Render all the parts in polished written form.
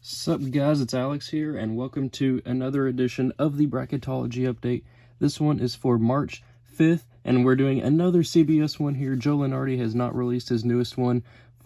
Sup guys, it's Alex here, and welcome to another edition of the Bracketology update. This one is for March 5th, and we're doing another CBS one here. Joe Lenardi has not released his newest one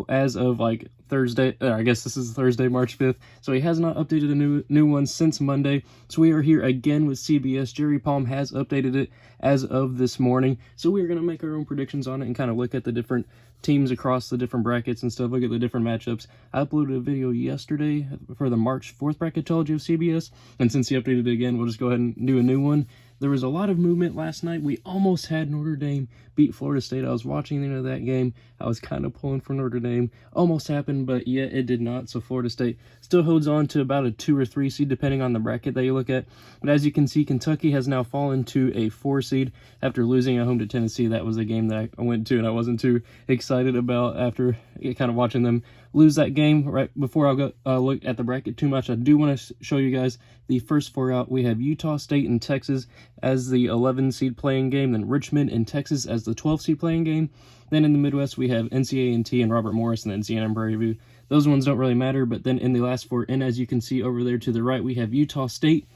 as of Thursday. I guess this is Thursday, March 5th, so he has not updated a new one since Monday. So we are here again with CBS. Jerry Palm has updated it as of this morning, so we are going to make our own predictions on it and kind of look at the different teams across the different brackets and stuff, look at the different matchups. I uploaded a video yesterday for the March 4th Bracketology of CBS, and since he updated it again, we'll just go ahead and do a new one. There was a lot of movement last night. We almost had Notre Dame beat Florida State. I was watching the end of that game. I was kind of pulling for Notre Dame. Almost happened, but yet it did not. So Florida State still holds on to about a 2 or 3 seed, depending on the bracket that you look at. But as you can see, Kentucky has now fallen to a 4 seed after losing at home to Tennessee. That was a game that I went to and I wasn't too excited about after kind of watching them lose that game. Right before I go look at the bracket too much, I do want to show you guys the first 4 out. We have Utah State and Texas as the 11 seed playing game, then Richmond and Texas as the 12 seed playing game. Then in the Midwest, we have NCA&T and Robert Morris, and then NCA and Prairie View. Those ones don't really matter, but then in the last 4, and as you can see over there to the right, we have Utah State,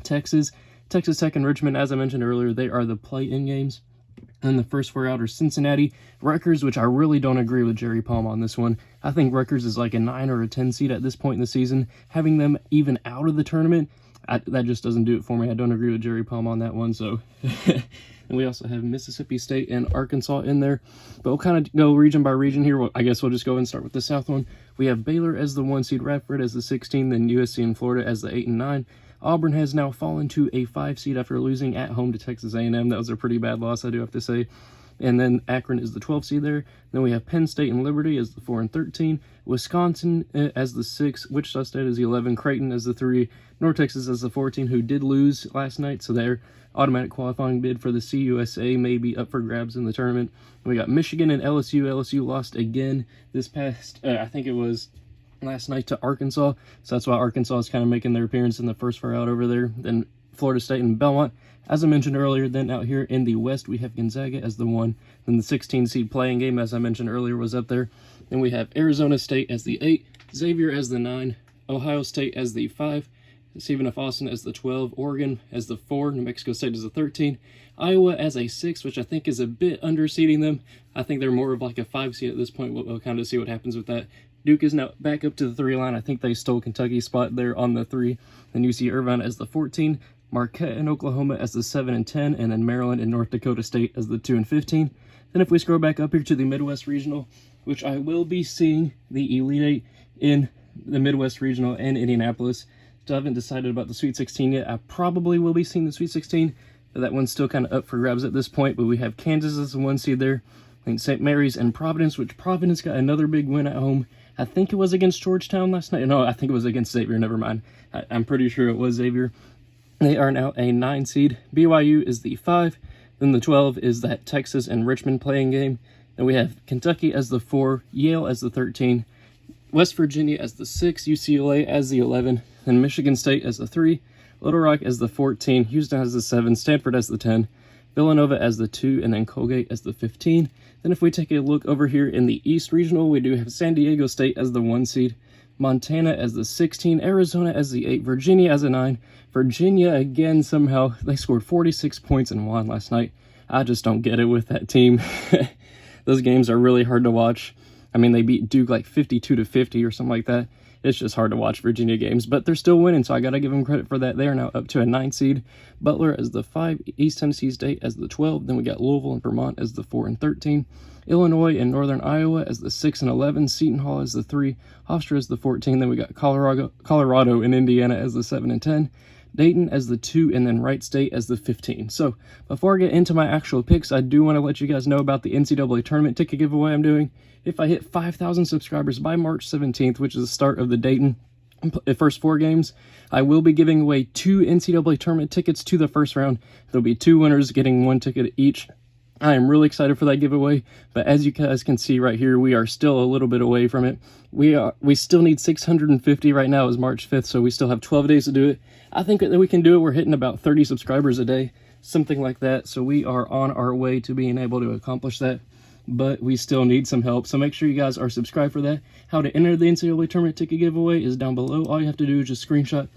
Texas, Texas Tech, and Richmond. As I mentioned earlier, they are the play-in games. And the first 4 out are Cincinnati, Rutgers, which I really don't agree with Jerry Palm on this one. I think Rutgers is like a 9 or a 10 seed at this point in the season. Having them even out of the tournament, that just doesn't do it for me. I don't agree with Jerry Palm on that one. So, and we also have Mississippi State and Arkansas in there. But we'll kind of go region by region here. Well, I guess we'll just go and start with the South one. We have Baylor as the 1 seed, Radford as the 16, then USC and Florida as the 8 and 9. Auburn has now fallen to a 5 seed after losing at home to Texas A&M. That was a pretty bad loss, I do have to say. And then Akron is the 12 seed there. Then we have Penn State and Liberty as the 4 and 13. Wisconsin as the 6. Wichita State as the 11. Creighton as the 3. North Texas as the 14, who did lose last night. So their automatic qualifying bid for the CUSA may be up for grabs in the tournament. We got Michigan and LSU. LSU lost again this past, I think it was last night, to Arkansas. So that's why Arkansas is kind of making their appearance in the first 4 out over there. Then Florida State and Belmont, as I mentioned earlier. Then out here in the West, we have Gonzaga as the 1. Then the 16 seed playing game, as I mentioned earlier, was up there. Then we have Arizona State as the 8, Xavier as the 9, Ohio State as the 5, Stephen F. Austin as the 12, Oregon as the 4, New Mexico State as the 13, Iowa as a 6, which I think is a bit underseeding them. I think they're more of like a 5 seed at this point. We'll kind of see what happens with that. Duke is now back up to the 3 line. I think they stole Kentucky's spot there on the 3. Then UC Irvine as the 14, Marquette and Oklahoma as the 7 and 10, and then Maryland and North Dakota State as the 2 and 15. Then if we scroll back up here to the Midwest Regional, which I will be seeing the Elite 8 in the Midwest Regional and Indianapolis. So I haven't decided about the Sweet 16 yet. I probably will be seeing the Sweet 16, but that one's still kind of up for grabs at this point. But we have Kansas as the 1 seed there. I think St. Mary's and Providence, which Providence got another big win at home. I think it was against Georgetown last night. No, I think it was against Xavier. Never mind. I'm pretty sure it was Xavier. They are now a 9 seed. BYU is the 5. Then the 12 is that Texas and Richmond playing game. Then we have Kentucky as the 4, Yale as the 13, West Virginia as the 6, UCLA as the 11, then Michigan State as the 3, Little Rock as the 14, Houston as the 7, Stanford as the 10, Villanova as the 2, and then Colgate as the 15. Then if we take a look over here in the East Regional, we do have San Diego State as the 1 seed, Montana as the 16, Arizona as the 8, Virginia as a 9. Virginia, again, somehow, they scored 46 points and won last night. I just don't get it with that team. Those games are really hard to watch. I mean, they beat Duke like 52-50 or something like that. It's just hard to watch Virginia games, but they're still winning, so I got to give them credit for that. They are now up to a 9 seed. Butler as the 5, East Tennessee State as the 12. Then we got Louisville and Vermont as the 4 and 13. Illinois and Northern Iowa as the 6 and 11. Seton Hall as the 3. Hofstra as the 14. Then we got Colorado and Indiana as the 7 and 10. Dayton as the 2, and then Wright State as the 15. So, before I get into my actual picks, I do want to let you guys know about the NCAA tournament ticket giveaway I'm doing. If I hit 5,000 subscribers by March 17th, which is the start of the Dayton first 4 games, I will be giving away 2 NCAA tournament tickets to the first round. There'll be 2 winners getting 1 ticket each. I am really excited for that giveaway, but as you guys can see right here, we are still a little bit away from it. We still need 650 right now. Is March 5th, so we still have 12 days to do it. I think that we can do it. We're hitting about 30 subscribers a day, something like that, so we are on our way to being able to accomplish that. but we still need some help. So make sure you guys are subscribed for that. How to enter the NCAA tournament ticket giveaway is down below. All you have to do is just screenshot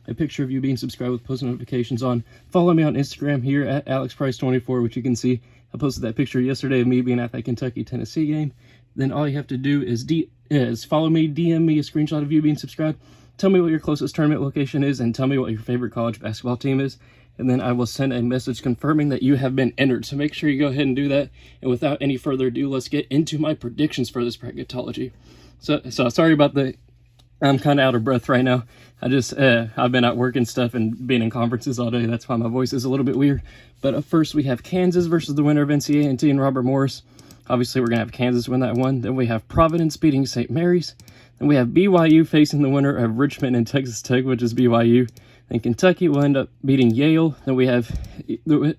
a picture of you being subscribed with post notifications on. Follow me on Instagram here at AlexPrice24, which you can see. I posted that picture yesterday of me being at that Kentucky-Tennessee game. Then all you have to do is follow me, DM me a screenshot of you being subscribed. Tell me what your closest tournament location is, and tell me what your favorite college basketball team is. And then I will send a message confirming that you have been entered. So make sure you go ahead and do that. And without any further ado, let's get into my predictions for this bracketology. So sorry about I'm kind of out of breath right now. I've been at work and stuff and being in conferences all day. That's why my voice is a little bit weird. But up first, we have Kansas versus the winner of NCAA and Robert Morris. Obviously, we're going to have Kansas win that one. Then we have Providence beating St. Mary's. Then we have BYU facing the winner of Richmond and Texas Tech, which is BYU. Then Kentucky will end up beating Yale. Then we have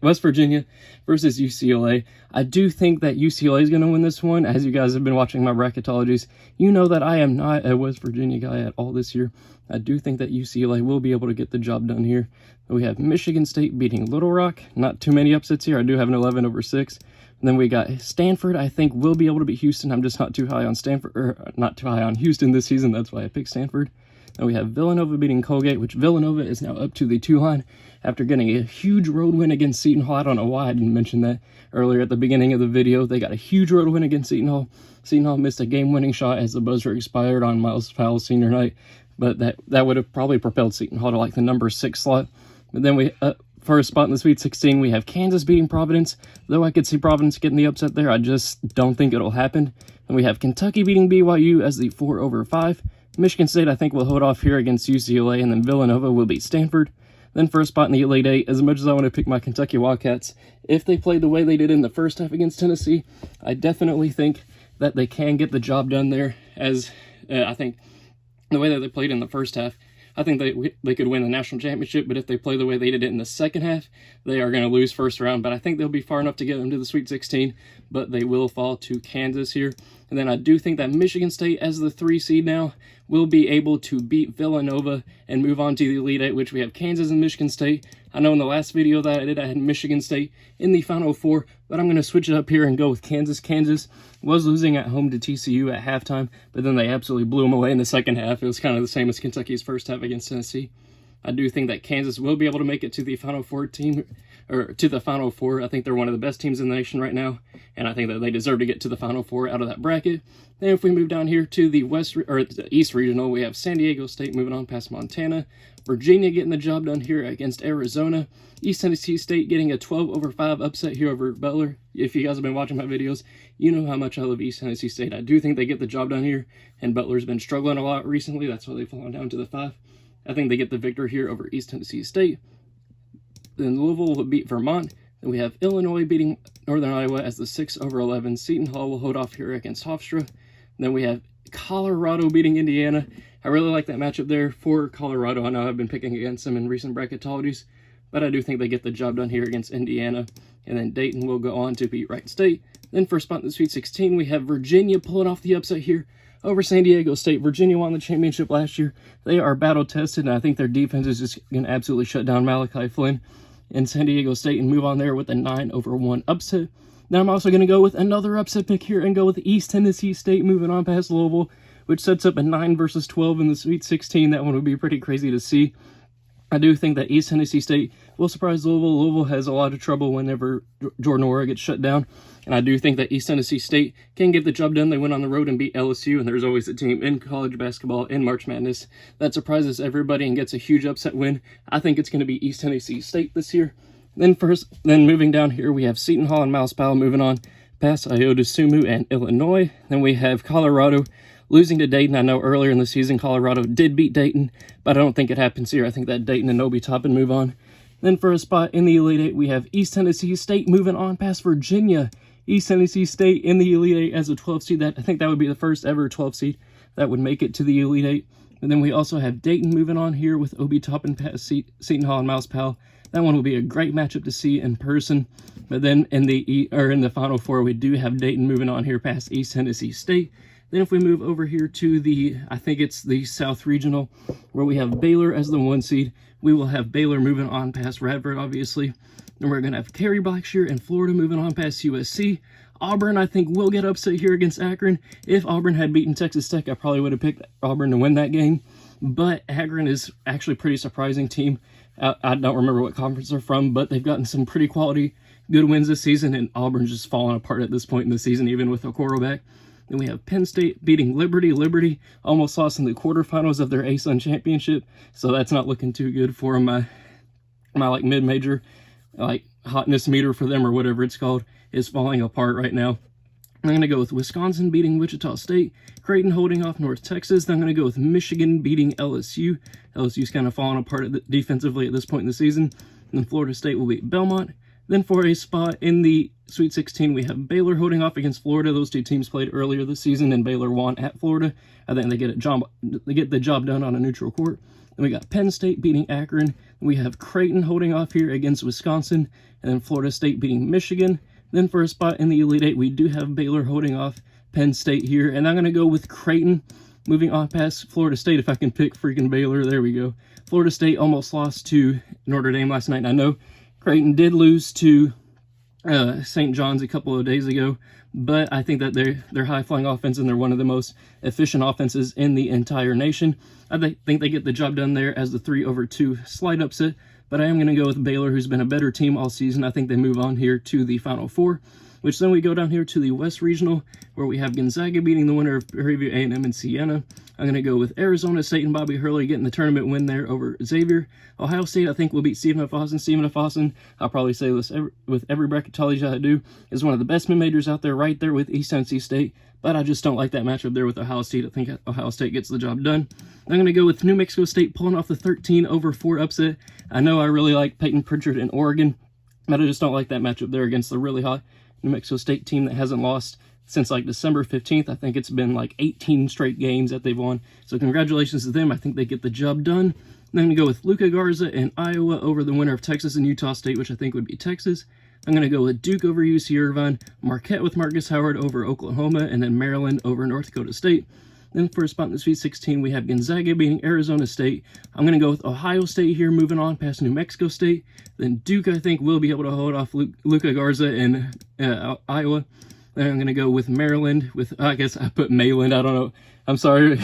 West Virginia versus UCLA. I do think that UCLA is going to win this one. As you guys have been watching my bracketologies, you know that I am not a West Virginia guy at all this year. I do think that UCLA will be able to get the job done here. Then we have Michigan State beating Little Rock. Not too many upsets here. I do have an 11/6. And then we got Stanford, I think, will be able to beat Houston. I'm just not too high on Stanford, or not too high on Houston this season. That's why I picked Stanford. Then we have Villanova beating Colgate, which Villanova is now up to the 2 line after getting a huge road win against Seton Hall. I don't know why I didn't mention that earlier at the beginning of the video. They got a huge road win against Seton Hall. Seton Hall missed a game-winning shot as the buzzer expired on Miles Powell's senior night, but that would have probably propelled Seton Hall to like the number 6 slot. But then for a spot in the Sweet 16, we have Kansas beating Providence. Though I could see Providence getting the upset there, I just don't think it'll happen. And we have Kentucky beating BYU as the 4/5. Michigan State, I think, will hold off here against UCLA, and then Villanova will beat Stanford. Then for a spot in the Elite Eight, as much as I want to pick my Kentucky Wildcats, if they play the way they did in the first half against Tennessee, I definitely think that they can get the job done there, as I think the way that they played in the first half, I think they could win the national championship, but if they play the way they did it in the second half, they are going to lose first round. But I think they'll be far enough to get them to the Sweet 16, but they will fall to Kansas here. And then I do think that Michigan State, as the 3 seed now, will be able to beat Villanova and move on to the Elite Eight, which we have Kansas and Michigan State. I know in the last video that I did, I had Michigan State in the Final Four, but I'm going to switch it up here and go with Kansas. Kansas was losing at home to TCU at halftime, but then they absolutely blew them away in the second half. It was kind of the same as Kentucky's first half against Tennessee. I do think that Kansas will be able to make it to the Final Four team, or to the Final Four. I think they're one of the best teams in the nation right now, and I think that they deserve to get to the Final Four out of that bracket. Then if we move down here to the the East Regional, we have San Diego State moving on past Montana, Virginia getting the job done here against Arizona, East Tennessee State getting a 12/5 upset here over Butler. If you guys have been watching my videos, you know how much I love East Tennessee State. I do think they get the job done here, and Butler's been struggling a lot recently. That's why they've fallen down to the 5. I think they get the victory here over East Tennessee State. Then Louisville will beat Vermont. Then we have Illinois beating Northern Iowa as the 6/11. Seton Hall will hold off here against Hofstra. Then we have Colorado beating Indiana. I really like that matchup there for Colorado. I know I've been picking against them in recent bracketologies, but I do think they get the job done here against Indiana. And then Dayton will go on to beat Wright State. Then for a spot in the Sweet 16, we have Virginia pulling off the upset here over San Diego State. Virginia won the championship last year. They are battle-tested, and I think their defense is just going to absolutely shut down Malachi Flynn and San Diego State and move on there with a 9/1 upset. Then I'm also going to go with another upset pick here and go with East Tennessee State moving on past Louisville, which sets up a 9-12 in the Sweet 16. That one would be pretty crazy to see. I do think that East Tennessee State will surprise Louisville. Louisville has a lot of trouble whenever Jordan Nwora gets shut down. And I do think that East Tennessee State can get the job done. They went on the road and beat LSU, and there's always a team in college basketball in March Madness that surprises everybody and gets a huge upset win. I think it's going to be East Tennessee State this year. Then moving down here, we have Seton Hall and Miles Powell moving on past Iota Sumu and Illinois. Then we have Colorado losing to Dayton. I know earlier in the season Colorado did beat Dayton, but I don't think it happens here. I think that Dayton and Obi Toppin move on. Then for a spot in the Elite Eight, we have East Tennessee State moving on past Virginia. East Tennessee State in the Elite Eight as a 12 seed. I think that would be the first ever 12 seed that would make it to the Elite Eight. And then we also have Dayton moving on here with Obi Toppin past Seton Hall and Miles Powell. That one will be a great matchup to see in person. But then in the Final Four, we do have Dayton moving on here past East Tennessee State. Then if we move over here to I think it's the South Regional, where we have Baylor as the 1 seed. We will have Baylor moving on past Radford, obviously. Then we're going to have Kerry Blackshear and Florida moving on past USC. Auburn, I think, will get upset here against Akron. If Auburn had beaten Texas Tech, I probably would have picked Auburn to win that game. But Akron is actually a pretty surprising team. I don't remember what conference they're from, but they've gotten some pretty quality, good wins this season, and Auburn's just falling apart at this point in the season, even with a quarterback. Then we have Penn State beating Liberty. Liberty almost lost in the quarterfinals of their ASUN championship, so that's not looking too good for my like mid-major like hotness meter for them, or whatever it's called, is falling apart right now. I'm going to go with Wisconsin beating Wichita State, Creighton holding off North Texas. Then I'm going to go with Michigan beating LSU. LSU's kind of falling apart defensively at this point in the season. And then Florida State will beat Belmont. Then for a spot in the Sweet 16, we have Baylor holding off against Florida. Those two teams played earlier this season, and Baylor won at Florida. I think they get the job done on a neutral court. Then we got Penn State beating Akron. We have Creighton holding off here against Wisconsin, and then Florida State beating Michigan. Then for a spot in the Elite Eight, we do have Baylor holding off Penn State here, and I'm going to go with Creighton moving on past Florida State if I can pick freaking Baylor. There we go. Florida State almost lost to Notre Dame last night, and I know Creighton did lose to St. John's a couple of days ago, but I think that they're high-flying offense, and they're one of the most efficient offenses in the entire nation. I think they get the job done there as the 3-over-2 slight upset, but I am going to go with Baylor, who's been a better team all season. I think they move on here to the Final Four, which then we go down here to the West Regional, where we have Gonzaga beating the winner of Prairie View A&M and Siena. I'm going to go with Arizona State and Bobby Hurley getting the tournament win there over Xavier. Ohio State, I think, will beat Stephen F. Austin. Stephen F. Austin, I'll probably say this with every bracketology I do, is one of the best mid-majors out there, right there with East Tennessee State. But I just don't like that matchup there with Ohio State. I think Ohio State gets the job done. I'm going to go with New Mexico State pulling off the 13-over-4 upset. I know I really like Peyton Pritchard in Oregon, but I just don't like that matchup there against the really hot New Mexico State team that hasn't lost since like December 15th. I think it's been like 18 straight games that they've won. So congratulations to them. I think they get the job done. I'm going to go with Luca Garza and Iowa over the winner of Texas and Utah State, which I think would be Texas. I'm going to go with Duke over UC Irvine, Marquette with Marcus Howard over Oklahoma, and then Maryland over North Dakota State. Then for a spot in the Sweet 16, we have Gonzaga beating Arizona State. I'm going to go with Ohio State here, moving on past New Mexico State. Then Duke, I think, will be able to hold off Luca Garza and Iowa. Then I'm going to go with Maryland with, I guess I put Mayland, I don't know. I'm sorry.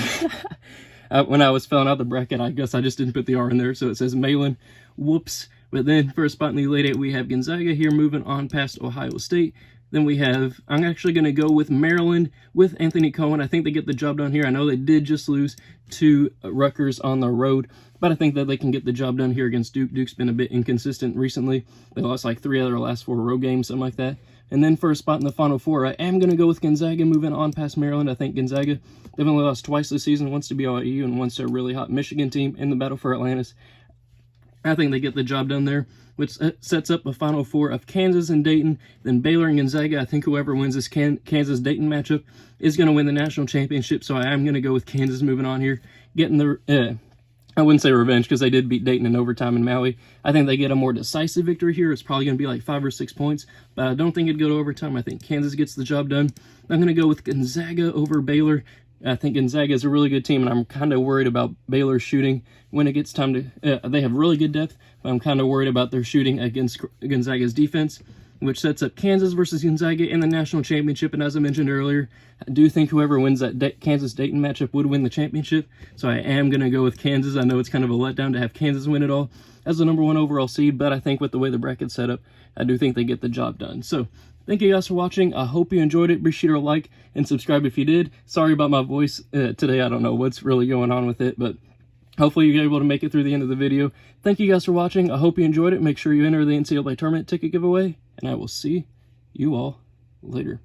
When I was filling out the bracket, I guess I just didn't put the R in there, so it says Mayland. Whoops. But then for a spot in the Elite Eight, we have Gonzaga here moving on past Ohio State. Then we have, I'm actually going to go with Maryland with Anthony Cohen. I think they get the job done here. I know they did just lose to Rutgers on the road, but I think that they can get the job done here against Duke. Duke's been a bit inconsistent recently. They lost like 3 out of their last 4 road games, something like that. And then for a spot in the Final Four, I am going to go with Gonzaga moving on past Maryland. I think Gonzaga, they've only lost twice this season, once to BYU and once to a really hot Michigan team in the battle for Atlantis. I think they get the job done there, which sets up a Final Four of Kansas and Dayton, then Baylor and Gonzaga. I think whoever wins this Kansas-Dayton matchup is going to win the national championship, so I am going to go with Kansas moving on here, getting the, I wouldn't say revenge because they did beat Dayton in overtime in Maui. I think they get a more decisive victory here. It's probably going to be like 5 or 6 points, but I don't think it'd go to overtime. I think Kansas gets the job done. I'm going to go with Gonzaga over Baylor. I think Gonzaga is a really good team, and I'm kind of worried about Baylor's shooting when it gets time to... they have really good depth, but I'm kind of worried about their shooting against Gonzaga's defense, which sets up Kansas versus Gonzaga in the national championship. And as I mentioned earlier, I do think whoever wins that Kansas-Dayton matchup would win the championship, so I am going to go with Kansas. I know it's kind of a letdown to have Kansas win it all as the #1 overall seed, but I think with the way the bracket's set up, I do think they get the job done. So thank you guys for watching. I hope you enjoyed it. Be sure to like and subscribe if you did. Sorry about my voice today. I don't know what's really going on with it, but hopefully you're able to make it through the end of the video. Thank you guys for watching. I hope you enjoyed it. Make sure you enter the NCAA tournament ticket giveaway, and I will see you all later.